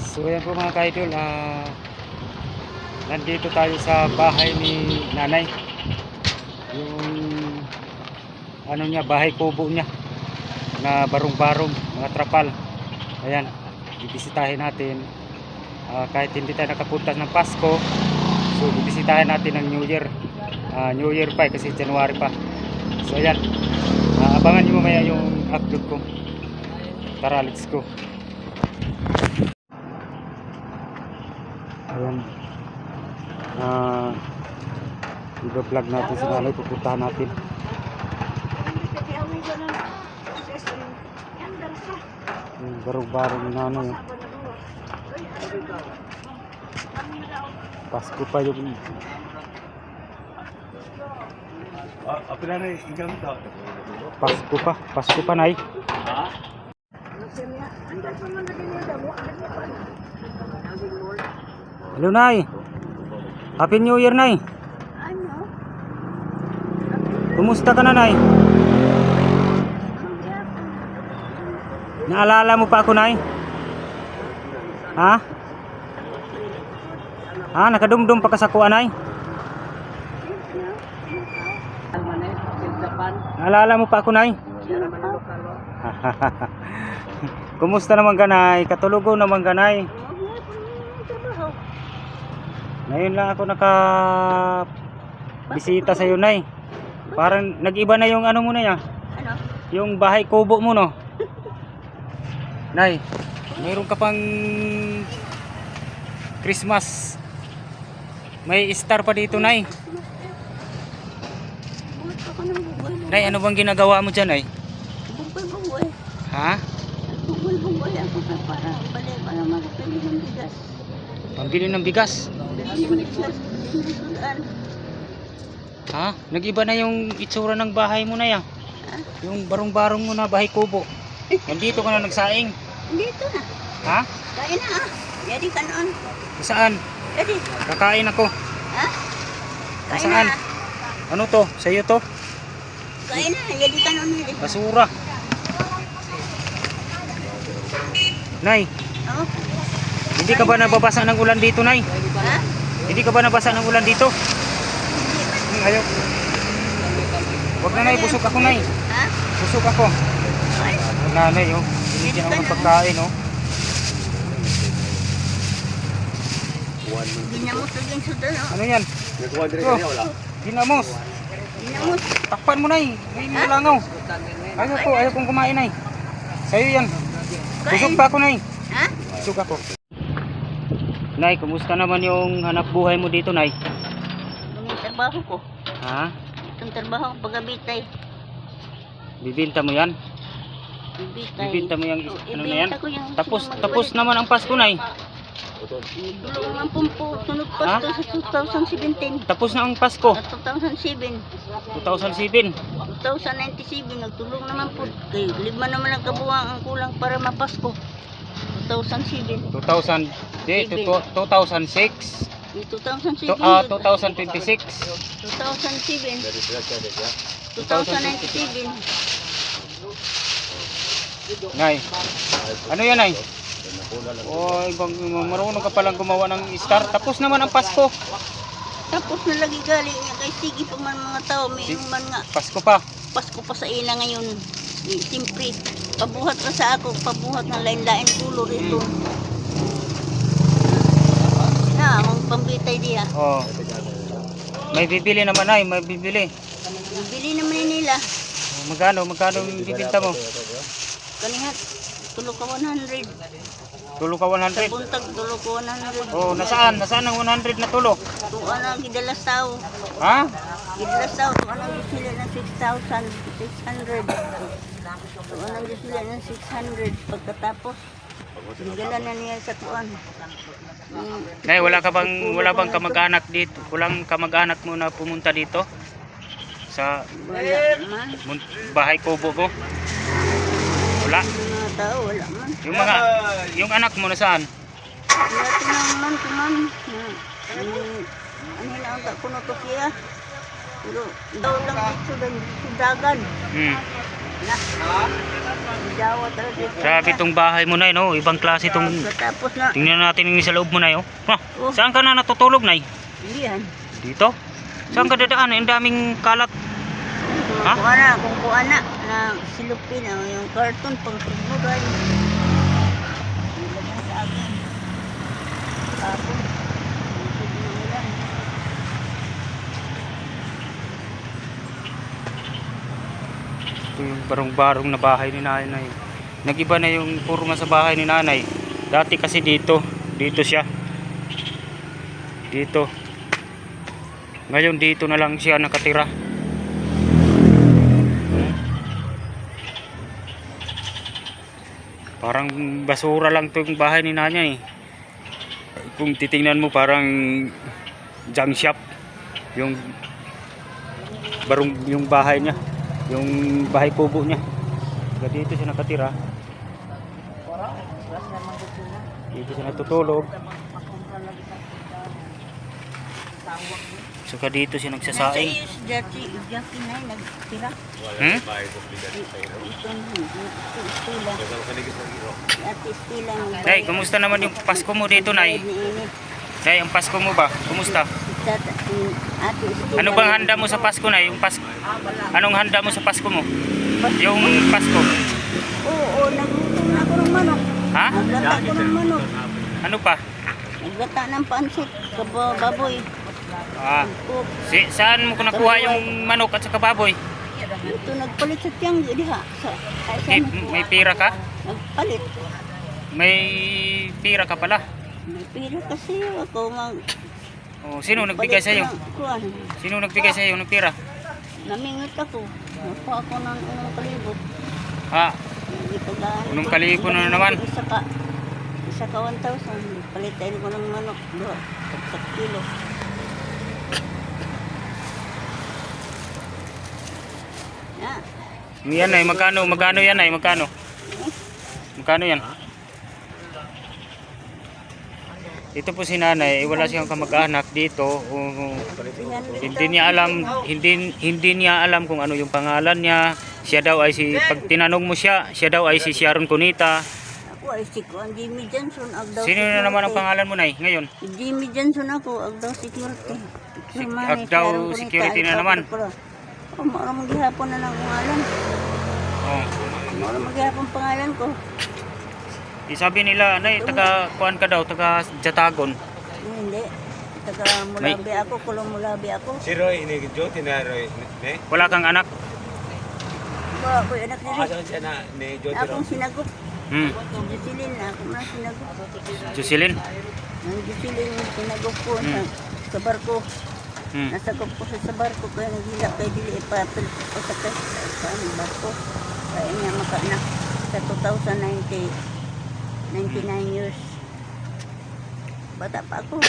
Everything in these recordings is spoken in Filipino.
So ayan po mga ka-idol, nandito tayo sa bahay ni nanay. Yung ano niya, bahay kubo niya na barong-barong, mga trapal. Ayan, bibisitahin natin. Kahit hindi tayo nakapunta ng Pasko, so bibisitahin natin ng New Year. New Year pa kasi January pa. So ayan, abangan nyo mamaya yung upload ko. Tara, let's go. Ayan, i-vlog natin si nanay, pupuntahan natin. Yung barong-barong ni nanay. Pasko pa yung Pasko pa nay. Hello nay. Happy New Year nay. Kumusta ka na nay? Naalala mo pa ako nay? Ha? Nakadumdum pa ka sa kuha nay? Naalala mo pa ako nay? Kumusta naman ka nay? Katulugo naman ka nay? Ngayon lang ako bisita sa iyo nay. Parang nag-iba na yung ano mo na ya. Ano? Yung bahay kubo mo no. Nay, mayroon ka pang Christmas. May star pa dito nay. Nay, ano bang ginagawa mo dyan nay? Bungol-bungol. Ha? Bungol-bungol ako para makapili ng bigas. Pambili ng bigas? Ha? Nag-iba na yung itsura ng bahay mo na ya. Yung barong-barong mo na bahay kubo. Nandito ka na nagsaing. Dito na. Ha? Kain na Yadi ka noon. Saan? Yadi. Kakain ako. Ha? Kain Saan? na. Ano to? Sa'yo to? Kain na. Yadi ka noon. Yadi. Basura. Nay, Oh. hindi ka ba nababasa ng ulan dito, Nay? Ha? Hindi ka ba nabasa ng ulan dito? Ayaw. Huwag na, Nay. Busog ako, Nay. Ha? Busog ako. Ay. Nanay, oh. Binigyan ako ng pagkain, oh. Ginamos na din sudan. Ano yan? Oh, ginamos. Ginamos. Takpan mo, Nay. May langaw. Ayaw kong kumain, Nay. Sa'yo yan. Busog pa ako, Nay. Ha? Busog ako. Nay, kumusta naman yung hanap buhay mo dito, Nay? Yung trabaho ko. Ha? Itong trabaho ko pag-abitay. Bibinta mo yan? Bibitay. Bibinta mo yung ano na yan? Ibenta ko yung Tapos naman ang Pasko, Nay. Tulong ang pumpo. Sunod pa ito sa 2017. Tapos na ang Pasko. At 2007. 2007. 2097. Nagtulong naman po. Kaya 5 naman ang kabuwang ang kulang para mapasko. 2007. 2000, 2006. 2007. 2026. 2007. 2097. Nay. Ano yan, Nay? Oy, marunong ka palang gumawa ng star. Tapos naman ang Pasko. Tapos na lagi galing niya kay sige pa man mga tao. May man nga. Pasko pa. Pasko pa sa ina ngayon. Siyempre, pabuhat na sa ako. Pabuhat na lain-lain tulo rito. Na, ang pambitay diya. Oh. May bibili naman, Nay. May bibili. Bibili naman nila. Magkano yung bibinta mo? Kanihat, tulo ka 100. Tulo ka 100. Buntag, tulo ka 100. Oh, nasaan? Nasaan ang 100 na tulo? Tuan ang gidalas tao. Ha? Gidalas tao, tuan ang sila ng 6,600. Tuan ang sila ng 600. Pagkatapos, nagdala na niya sa tuan. Nay, wala bang kamag-anak dito? Walang kamag-anak mo na pumunta dito? Sa Wala man. bahay kubo ko? Wala. Mga tao, wala man. Yung anak mo nasaan? Wala tinaman, tuman. Ano na ang kuno to siya? Pero daw lang dito dagan. Hmm. Na. Jawa talaga. Grabe tong bahay mo na no. Ibang klase tong. Tapos na. Tingnan natin yung sa loob mo na oh. Ha, Oh. saan ka na natutulog na? Yan. Dito? Saan ka dadaan? Ang daming kalat. Ha? Kung kuha na silupin yung carton pang pagmugay. Ilagyan sa akin. Tapos, Ito yung barong-barong na bahay ni nanay. Nag-iba na yung kurma sa bahay ni nanay. Dati kasi dito. Dito siya. Dito. Ngayon dito na lang siya nakatira. Parang basura lang to yung bahay ni nanay. Kung titingnan mo parang junk shop. Yung barong yung bahay niya. Yung bahay kubo niya. Dito siya nakatira. Dito siya natutulog. Saka dito siya nagsasaing. Jackie na nagtira. Hmm? Nay, kumusta naman yung Pasko mo dito, Nay? Nay, ang Pasko mo ba? Kumusta? Ano bang handa mo sa Pasko, Nay? Yung Pasko. Anong handa mo sa Pasko mo? Yung Pasko. Oo, nagluto na ako ng manok. Ha? Naglata ko ng manok. Ano pa? Naglata ng pansit, baboy. Ah. Cook. Saan mo nakuha yung manok at saka baboy? Ito nagpalit sa Tiangge diha. May pira ka? Nagpalit. May pira ka pala. May pira kasi ako Oh, sino nagbigay sa iyo? Sino nagbigay sa iyo ng pira? Namingot ako. Nakuha ako ng 1,000. Ah, 1,000 na naman. Isa ka 1,000. Palitain ko ng manok. 2 kilo. Yan ay magkano yan ay magkano? Magkano yan? Ito po si nanay, wala siyang kamag-anak dito. Hindi niya alam kung ano yung pangalan niya. Siya daw ay pag tinanong mo siya daw ay si Sharon Cunita. Ako ay si Jimmy Johnson. Sino na naman ang pangalan mo nay ngayon? Jimmy Johnson ako, Agdaw Security. Agdaw Security na naman. Maura maghihapon na lang pangalan. Oh. Maura maghihapon pangalan ko. Sabi nila, nay, taga kuan ka daw, taga Jatagon. Hindi. Taga Mulabi ako, Kulong Mulabi ako. Si Roy, ini Joti na Roy, ne? Wala kang anak? Ba, ako yung anak nila. Asan siya na ni Joti Akong Roy? sinagup. Hmm. Jocelyn, ako na sinagup. Jocelyn? Ang Jocelyn, sinagup ko sa barko. Nasagop ko sa barko, kaya naghilap kay dili ipapil ko sa barko. Kaya niya makaanak sa 99 years. Bata pa ako.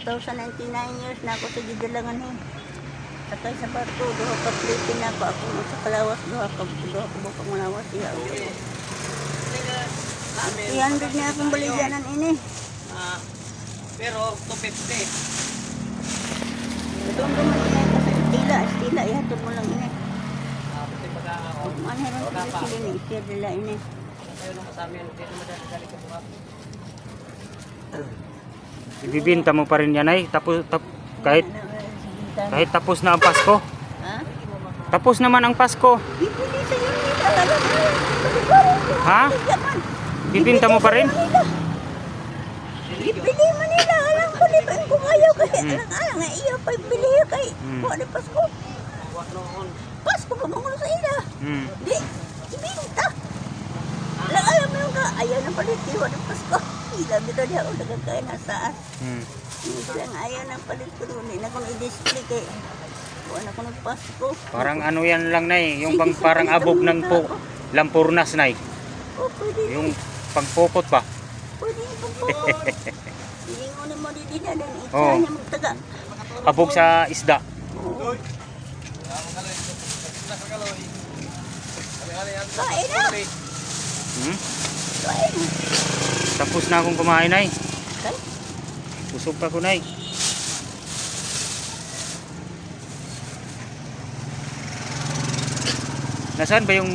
2099 years na ako sa gidalangan eh. Sakay sa barko, doha ka plitin na ako. Ako sa kalawas, doha ko bukang malawas. 300 niya akong baligyanan ini. Pero 250. Ito ang naman inay ka sa estila, ihatod mo lang inay. Manheron sa sila ni isya nila inay. Ibibinta mo pa rin yan ay kahit tapos na ang Pasko. Ha? Tapos naman ang Pasko. Bibili sa iyo nila talaga. Ha? Bibinta mo pa rin? Bibili mo nila. Alam ko di ba kung ayaw kasi alang nga iyo pa bibili kay kuha ni Pasko. Pasko pa mangulo sa ila. Di, ibinta. Alam mo yung ayaw ng palit kuha ni Pasko. Ila bito diha o nagkakain na saan. Lang ayaw ng palit ko doon. Na kung i-display kay kuha na ko ng Pasko. Parang ano yan lang nay, yung bang parang abog ng lampurnas nay. Oh, pwede. Yung pangpupot ba? Pwede yung po. Hilingon mo din din yan. Oo. Itsa niya magtaga. Abog sa isda. Kain na. Kain. Tapos na akong kumain nay. Kain. Busog pa ko nay. Nasaan ba yung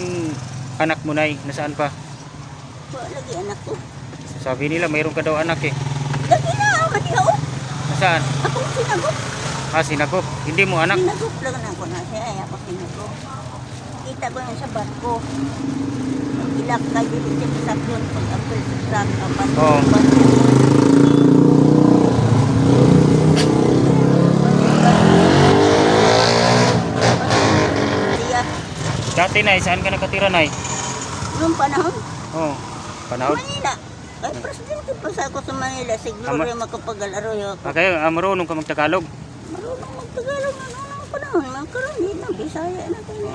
anak mo, Nay? Nasaan pa? Wala lagi anak ko. Sabi nila mayroon ka daw anak eh. Lagi na, madihaw. Nasaan? Akong sinagop. Sinagop. Hindi mo anak? Sinagop lang na ako na siya. Ay, ako sinagop. Kita ko yan sa barko. Ilak kayo dito siya sa sakyon. Pag-apel sa truck. Oo. Dati, Nay, saan ka nakatira, Nay? Noong panahon, Oo. Panahon? Manila. Ay, presidente pa sa ako sa Manila. Siguro yung makapagalaro ako. Kaya marunong ka magtagalog? Marunong magtagalog na noong panahon. Magkaroon din ng Bisaya na tayo.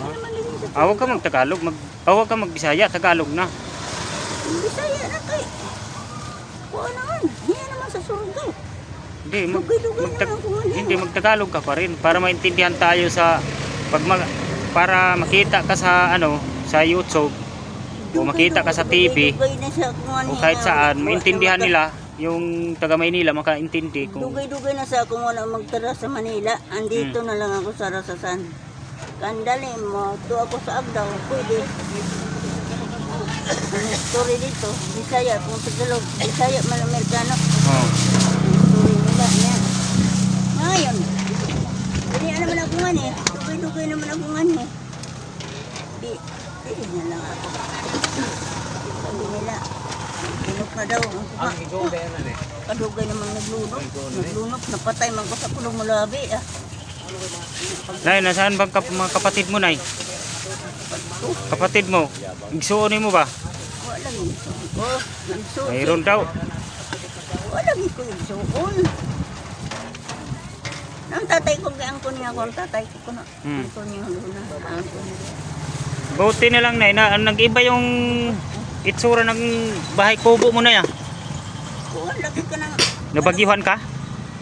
Huwag ka magtagalog. Huwag ka magbisaya. Tagalog na. Bisaya na kay. Kuha naman. Hindi naman sa surga. Hindi, Dugay-dugay naman ako ngayon. hindi magtagalog ka pa rin para maintindihan tayo sa para makita ka sa sa YouTube o makita ka sa TV Dugay na sa kung ano o kahit yan. saan maintindihan nila yung taga Maynila makaintindi kung Dugay-dugay na sa kung wala magtara sa Manila. Andito na lang ako sa Rasasan. Kandali mo, to ako sa Agdaw, pwede. Ang story dito, Bisaya, kung Tagalog, Bisaya, Malamericano. oh, Story nila, yan. Ngayon, ganyan naman ako nga eh. Dugay-dugay naman ako nga eh. Di na lang ako. Sabi nila, lunok na daw. Ang igong na yan eh. Kadugay naman naglunok. Naglunok, napatay man ko sa kulong mulabi ah. Nay, nasaan bang mga kapatid mo, Nay? Kapatid mo, igsuonin mo ba? Wala yung suon ko. Nagsuon. Mayroon daw. Wala ko yung suon. Ang tatay ko, gaangko niya ako. Ang tatay ko na. Angko niya luna. Angko niya. Buti na lang, Nay, na nag-iba yung itsura ng bahay kubo mo na yan. Kuha, lagi ka ng... Nabagyuhan ka?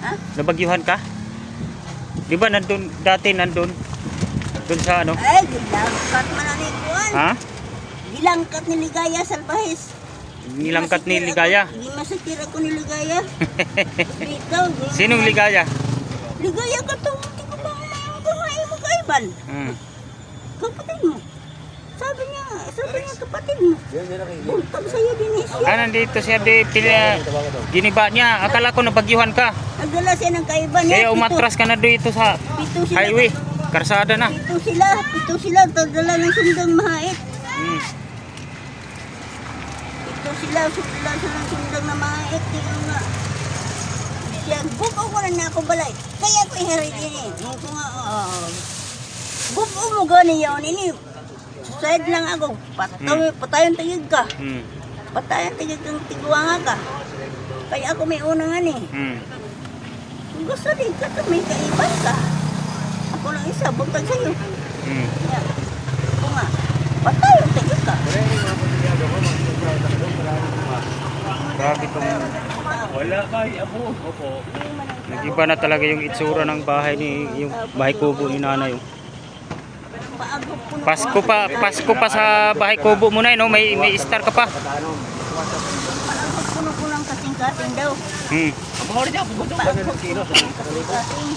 Ha? Nabagyuhan ka? Di ba nandun, dati nandun? Doon sa Ay, gilangkat man na ni Kuhan. Ha? Gilangkat ni Ligaya Salvahis. Nilangkat ni Ligaya? Hindi masakir ako ni Ligaya. Dito. Sinong Ligaya? Ligaya ka to. Hindi ko ba kumain mo kaiban? Kapatid mo. Sabi niya kapatid mo. Buntag sa'yo din eh siya. Nandito siya giniba niya. Akala ko nabagyuhan ka. Nagdala siya ng kaiban niya. Kaya umatras ka na dito sa Pito sila. highway. Karsada na. Pito sila. Tadala ng sundang mahait. Pito sila ng sundang na mahait. Tingnan nga. Siya, bukaw ko na ako balay. Kaya ko ihari din eh. Yung ko nga, bukaw mo gani yun. Ini, side lang ako. Patayon tigig ka. Patayon tigig kang tiguanga ka. Kaya ako may unangan eh. Kung gusto din ka, may kaiban ka. Ako lang isa, buntag sa'yo. Kaya, ako nga, patayon tigig ka. Grabe itong Wala ka, abo. Opo. nag-iba na talaga yung itsura ng bahay yung bahay kubo ni Nanay. Paagop ko na. Pasko pa sa bahay kubo mo na, no? May star ka pa. Paagop ko ng kasing-kasing daw. Abahor niya, bubutong ka na ng kilo. Kasing-kasing.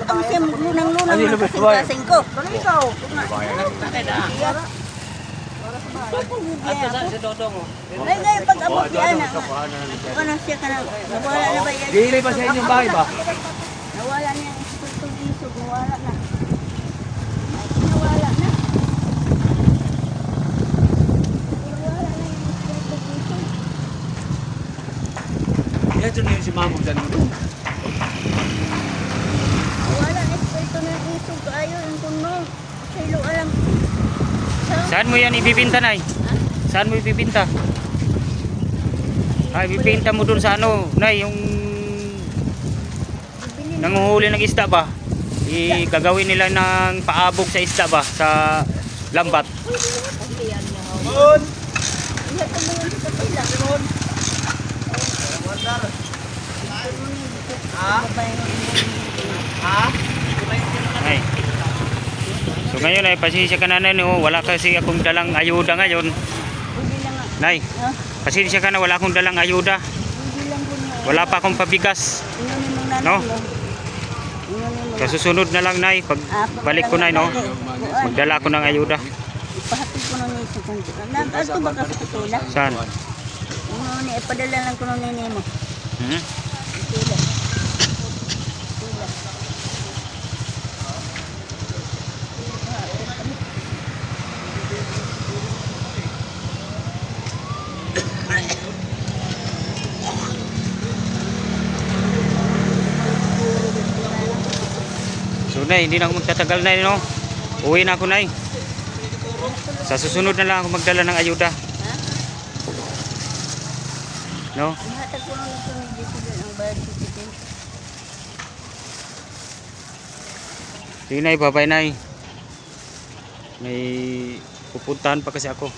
Ang siya lunang-lunang ng kasing-kasing ko. Ikaw. Sa dodong mo. Ay, ngayon pag-abot yan. Ako na siya ka na. Nawala na ba yan? Gili ba sa inyong bahay ba? Nawala na yung ispirtong isog. Nawala na. Nawala na. Nawala na yung ispirtong isog. Yan dyan yung si Mamong dyan mo. Nawala na ispirtong ng isog. Ayaw yung tunong. Sa ilo alam. Saan mo yan ibibinta, Nay? Saan mo ibibinta? Ibibinta mo dun sa Nay, yung nanguhuli ng isda ba? Gagawin nila ng paabog sa isda ba? Sa lambat. Good! Ihat mo yung sa kapila. Ha? Ay. So ngayon ay pasensya ka na, Nay, no? Wala kasi akong dalang ayuda ngayon. Hindi lang nga. Nay, Ha? pasensya ka na, wala akong dalang ayuda. Hindi lang po niya. Wala pa akong pabigas. Inunin mo na No? lang. Inunin mo. Sa susunod na lang, Nay, pag balik ko, Nay, no? Lagi. Magdala ako ng ayuda. Ipahatid ko nun ito kung ito ba kasi pila? Saan? Ipadala lang ko nun nini mo. Hmm? Pila. Pila. So Nay, hindi na ako magtatagal na no. Uwi na ako Nay. Sa susunod na lang ako magdala ng ayuda. No? Ihatag ko nun ito ni Jessica ang bayad ko dito. Sige Nay, bye-bye Nay. May pupuntahan pa kasi ako.